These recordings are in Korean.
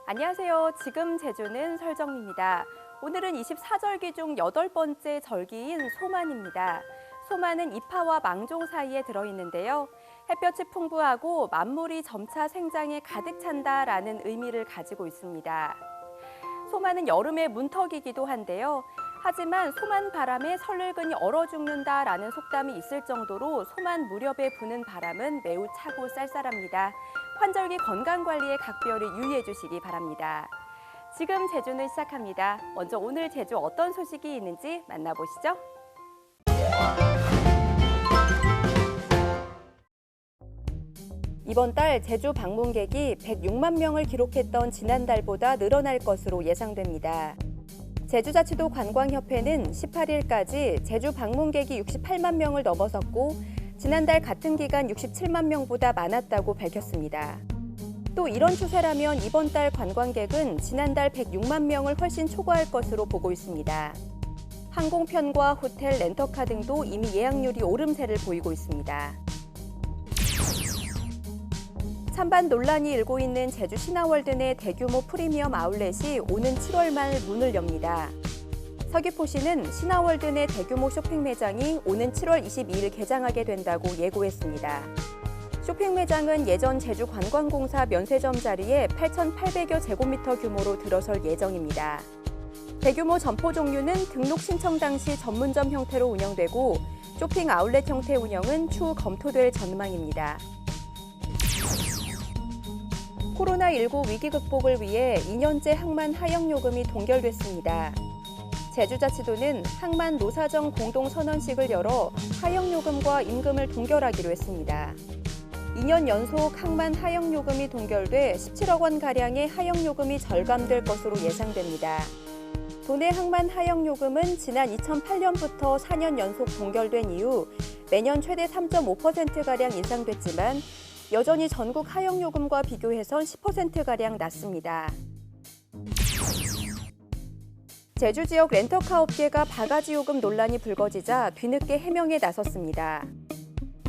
안녕하세요. 지금 제주는 설정입니다. 오늘은 24절기 중 8번째 절기인 소만입니다. 소만은 이파와 망종 사이에 들어있는데요. 햇볕이 풍부하고 만물이 점차 생장에 가득 찬다라는 의미를 가지고 있습니다. 소만은 여름의 문턱이기도 한데요. 하지만 소만 바람에 설늙은이 얼어 죽는다라는 속담이 있을 정도로 소만 무렵에 부는 바람은 매우 차고 쌀쌀합니다. 환절기 건강관리에 각별히 유의해 주시기 바랍니다. 지금 제주는 시작합니다. 먼저 오늘 제주 어떤 소식이 있는지 만나보시죠. 이번 달 제주 방문객이 106만 명을 기록했던 지난달보다 늘어날 것으로 예상됩니다. 제주자치도 관광협회는 18일까지 제주 방문객이 68만 명을 넘어섰고 지난달 같은 기간 67만 명보다 많았다고 밝혔습니다. 또 이런 추세라면 이번 달 관광객은 지난달 106만 명을 훨씬 초과할 것으로 보고 있습니다. 항공편과 호텔, 렌터카 등도 이미 예약률이 오름세를 보이고 있습니다. 찬반 논란이 일고 있는 제주 신화월드 내 대규모 프리미엄 아울렛이 오는 7월 말 문을 엽니다. 서귀포시는 신화월드 내 대규모 쇼핑 매장이 오는 7월 22일 개장하게 된다고 예고했습니다. 쇼핑 매장은 예전 제주관광공사 면세점 자리에 8,800여 제곱미터 규모로 들어설 예정입니다. 대규모 점포 종류는 등록 신청 당시 전문점 형태로 운영되고 쇼핑 아울렛 형태 운영은 추후 검토될 전망입니다. 코로나19 위기 극복을 위해 2년째 항만 하역요금이 동결됐습니다. 제주자치도는 항만 노사정 공동선언식을 열어 하역요금과 임금을 동결하기로 했습니다. 2년 연속 항만 하역요금이 동결돼 17억 원가량의 하역요금이 절감될 것으로 예상됩니다. 도내 항만 하역요금은 지난 2008년부터 4년 연속 동결된 이후 매년 최대 3.5%가량 인상됐지만 여전히 전국 하역요금과 비교해선 10%가량 낮습니다. 제주 지역 렌터카 업계가 바가지 요금 논란이 불거지자 뒤늦게 해명에 나섰습니다.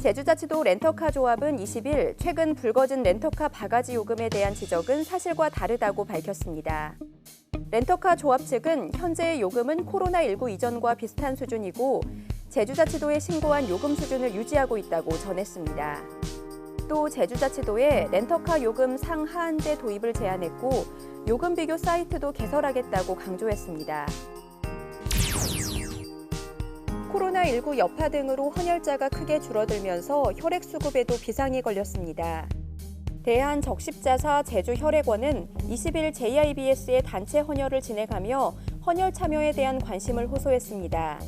제주자치도 렌터카 조합은 20일 최근 불거진 렌터카 바가지 요금에 대한 지적은 사실과 다르다고 밝혔습니다. 렌터카 조합 측은 현재의 요금은 코로나19 이전과 비슷한 수준이고 제주자치도에 신고한 요금 수준을 유지하고 있다고 전했습니다. 또 제주자치도에 렌터카 요금 상하한제 도입을 제안했고 요금 비교 사이트도 개설하겠다고 강조했습니다. 코로나19 여파 등으로 헌혈자가 크게 줄어들면서 혈액수급에도 비상이 걸렸습니다. 대한적십자사 제주혈액원은 20일 JIBS의 단체 헌혈을 진행하며 헌혈 참여에 대한 관심을 호소했습니다.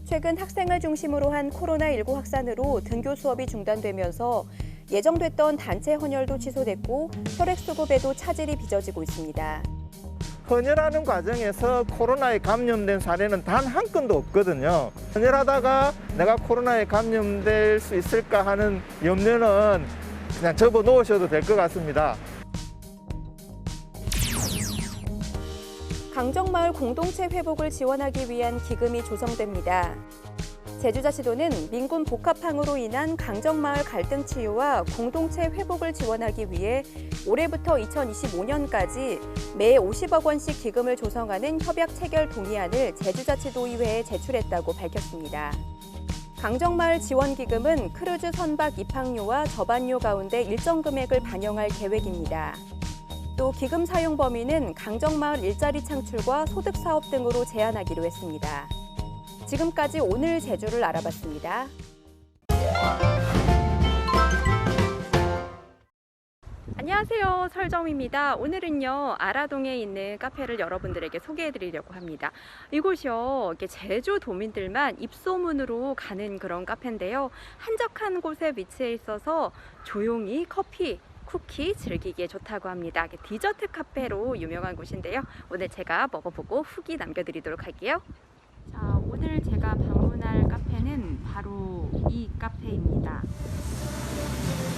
최근 학생을 중심으로 한 코로나19 확산으로 등교 수업이 중단되면서 예정됐던 단체 헌혈도 취소됐고 혈액 수급에도 차질이 빚어지고 있습니다. 헌혈하는 과정에서 코로나에 감염된 사례는 단 한 건도 없거든요. 헌혈하다가 내가 코로나에 감염될 수 있을까 하는 염려는 그냥 접어 놓으셔도 될 것 같습니다. 강정마을 공동체 회복을 지원하기 위한 기금이 조성됩니다. 제주자치도는 민군 복합항으로 인한 강정마을 갈등 치유와 공동체 회복을 지원하기 위해 올해부터 2025년까지 매 50억 원씩 기금을 조성하는 협약 체결 동의안을 제주자치도의회에 제출했다고 밝혔습니다. 강정마을 지원기금은 크루즈 선박 입항료와 접안료 가운데 일정 금액을 반영할 계획입니다. 또 기금 사용 범위는 강정마을 일자리 창출과 소득 사업 등으로 제한하기로 했습니다. 지금까지 오늘 제주를 알아봤습니다. 안녕하세요. 설정입니다. 오늘은요, 아라동에 있는 카페를 여러분들에게 소개해드리려고 합니다. 이곳이요, 제주 도민들만 입소문으로 가는 그런 카페인데요. 한적한 곳에 위치해 있어서 조용히 커피, 쿠키 즐기기에 좋다고 합니다. 디저트 카페로 유명한 곳인데요. 오늘 제가 먹어보고 후기 남겨드리도록 할게요. 자, 오늘 제가 방문할 카페는 바로 이 카페입니다.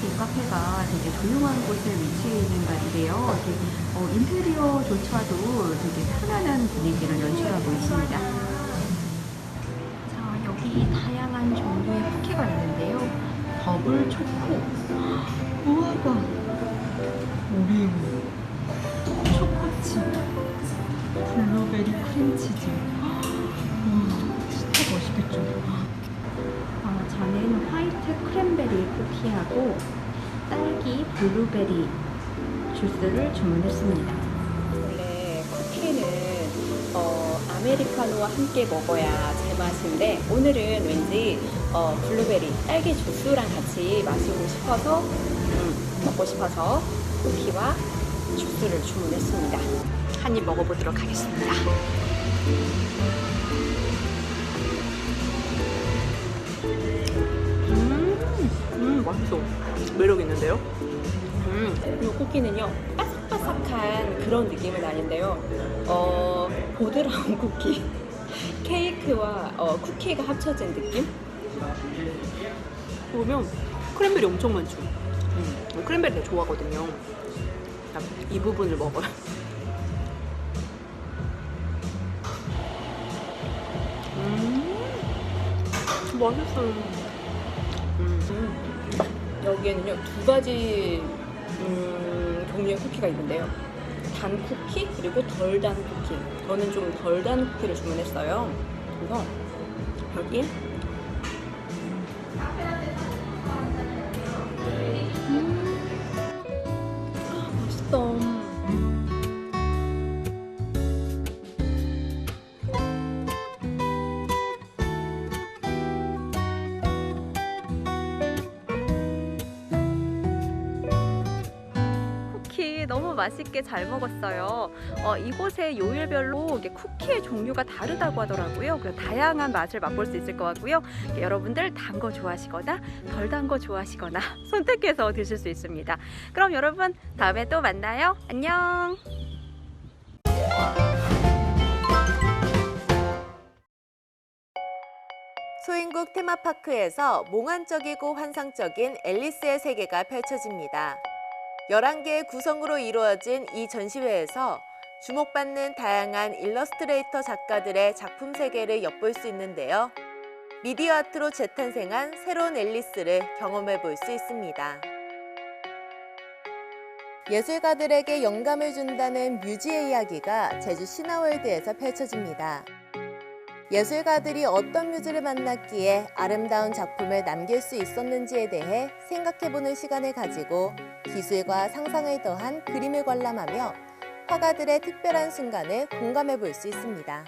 이 카페가 되게 조용한 곳에 위치해 있는 자리인데요. 인테리어조차도 되게 편안한 분위기를 연출하고 있습니다. 자, 여기 다양한 종류의 쿠키가 있는데요. 더블 초코, 무화과, 오리오, 블루베리 크림치즈. 와, 진짜 맛있겠죠? 저는 화이트 크랜베리 쿠키하고 딸기 블루베리 주스를 주문했습니다. 원래 쿠키는 아메리카노와 함께 먹어야 제맛인데 오늘은 왠지 블루베리 딸기 주스랑 같이 마시고 싶어서 먹고 싶어서 쿠키와 주스를 주문했습니다. 한 입 먹어보도록 하겠습니다. 맛있어. 매력 있는데요? 이 쿠키는요 바삭바삭한 그런 느낌은 아닌데요 보드라운 쿠키 케이크와 쿠키가 합쳐진 느낌? 보면 크랜베리 엄청 많죠? 크랜베리 되게 좋아하거든요. 이 부분을 먹어요. 맛있어요. 여기에는요 두 가지 종류의 쿠키가 있는데요 단 쿠키 그리고 덜 단 쿠키 저는 좀 덜 단 쿠키를 주문했어요 그래서 여기 맛있다 너무 맛있게 잘 먹었어요. 이곳의 요일별로 이게 쿠키의 종류가 다르다고 하더라고요. 그래서 다양한 맛을 맛볼 수 있을 것 같고요. 여러분들 단 거 좋아하시거나 덜 단 거 좋아하시거나 선택해서 드실 수 있습니다. 그럼 여러분 다음에 또 만나요. 안녕. 소인국 테마파크에서 몽환적이고 환상적인 앨리스의 세계가 펼쳐집니다. 11개의 구성으로 이루어진 이 전시회에서 주목받는 다양한 일러스트레이터 작가들의 작품 세계를 엿볼 수 있는데요. 미디어 아트로 재탄생한 새로운 앨리스를 경험해 볼 수 있습니다. 예술가들에게 영감을 준다는 뮤지의 이야기가 제주 신화월드에서 펼쳐집니다. 예술가들이 어떤 뮤즈를 만났기에 아름다운 작품을 남길 수 있었는지에 대해 생각해보는 시간을 가지고 기술과 상상을 더한 그림을 관람하며 화가들의 특별한 순간을 공감해 볼 수 있습니다.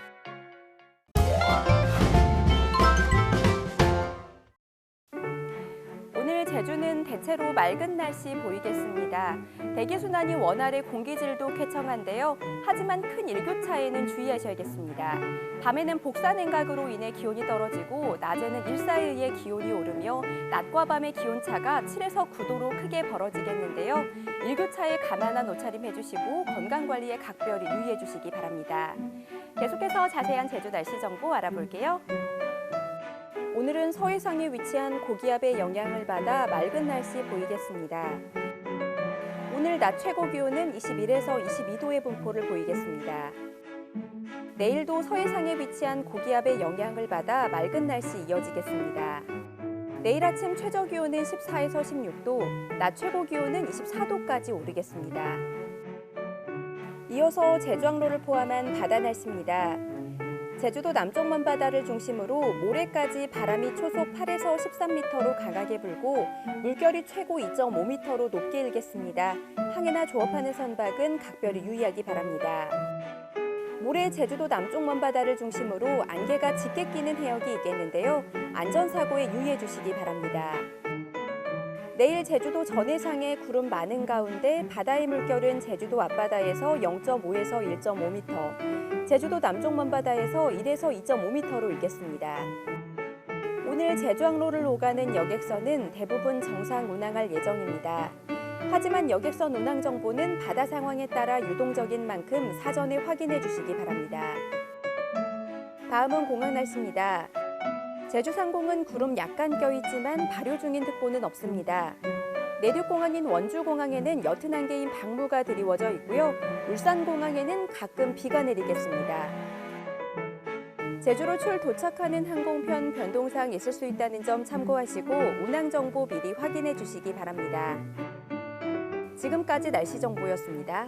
오늘 제주는 대체로 맑은 날씨 보이겠습니다. 대기순환이 원활해 공기질도 쾌청한데요. 하지만 큰 일교차에는 주의하셔야겠습니다. 밤에는 복사냉각으로 인해 기온이 떨어지고 낮에는 일사에 의해 기온이 오르며 낮과 밤의 기온차가 7에서 9도로 크게 벌어지겠는데요. 일교차에 감안한 옷차림 해주시고 건강관리에 각별히 유의해 주시기 바랍니다. 계속해서 자세한 제주 날씨 정보 알아볼게요. 오늘은 서해상에 위치한 고기압의 영향을 받아 맑은 날씨 보이겠습니다. 오늘 낮 최고 기온은 21에서 22도의 분포를 보이겠습니다. 내일도 서해상에 위치한 고기압의 영향을 받아 맑은 날씨 이어지겠습니다. 내일 아침 최저 기온은 14에서 16도, 낮 최고 기온은 24도까지 오르겠습니다. 이어서 제주항로를 포함한 바다 날씨입니다. 제주도 남쪽 먼바다를 중심으로 모레까지 바람이 초속 8에서 13m로 강하게 불고 물결이 최고 2.5m로 높게 일겠습니다. 항해나 조업하는 선박은 각별히 유의하기 바랍니다. 모레 제주도 남쪽 먼바다를 중심으로 안개가 짙게 끼는 해역이 있겠는데요. 안전사고에 유의해 주시기 바랍니다. 내일 제주도 전해상에 구름 많은 가운데 바다의 물결은 제주도 앞바다에서 0.5에서 1.5m, 제주도 남쪽 먼바다에서 1에서 2.5m로 일겠습니다. 오늘 제주항로를 오가는 여객선은 대부분 정상 운항할 예정입니다. 하지만 여객선 운항 정보는 바다 상황에 따라 유동적인 만큼 사전에 확인해 주시기 바랍니다. 다음은 공항 날씨입니다. 제주상공은 구름 약간 껴있지만 발효 중인 특보는 없습니다. 내륙공항인 원주공항에는 옅은 안개인 방무가 드리워져 있고요. 울산공항에는 가끔 비가 내리겠습니다. 제주로 출 도착하는 항공편 변동사항 있을 수 있다는 점 참고하시고 운항 정보 미리 확인해 주시기 바랍니다. 지금까지 날씨 정보였습니다.